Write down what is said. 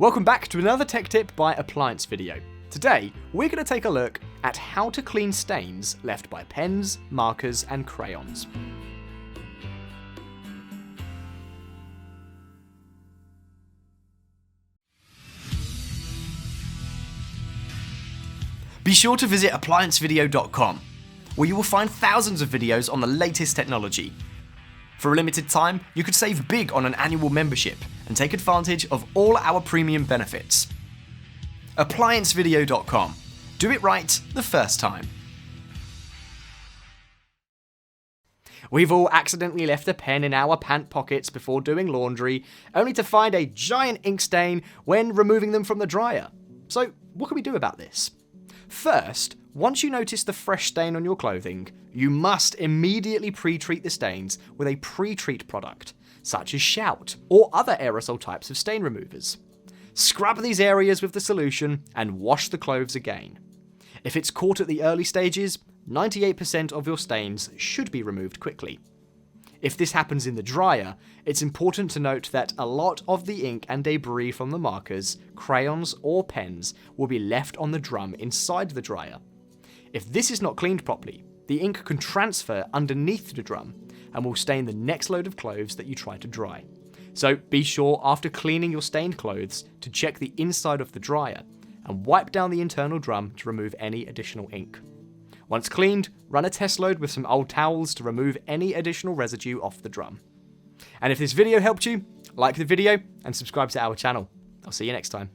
Welcome back to another tech tip by Appliance Video. Today, we're going to take a look at how to clean stains left by pens, markers, and crayons. Be sure to visit ApplianceVideo.com, where you will find thousands of videos on the latest technology. For a limited time, you could save big on an annual membership and take advantage of all our premium benefits. ApplianceVideo.com. Do it right the first time. We've all accidentally left a pen in our pant pockets before doing laundry, only to find a giant ink stain when removing them from the dryer. So, what can we do about this? First, once you notice the fresh stain on your clothing, you must immediately pre-treat the stains with a pre-treat product, such as Shout or other aerosol types of stain removers. Scrub these areas with the solution and wash the clothes again. If it's caught at the early stages, 98% of your stains should be removed quickly. If this happens in the dryer, it's important to note that a lot of the ink and debris from the markers, crayons, or pens will be left on the drum inside the dryer. If this is not cleaned properly, the ink can transfer underneath the drum and will stain the next load of clothes that you try to dry. So be sure after cleaning your stained clothes to check the inside of the dryer and wipe down the internal drum to remove any additional ink. Once cleaned, run a test load with some old towels to remove any additional residue off the drum. And if this video helped you, like the video and subscribe to our channel. I'll see you next time.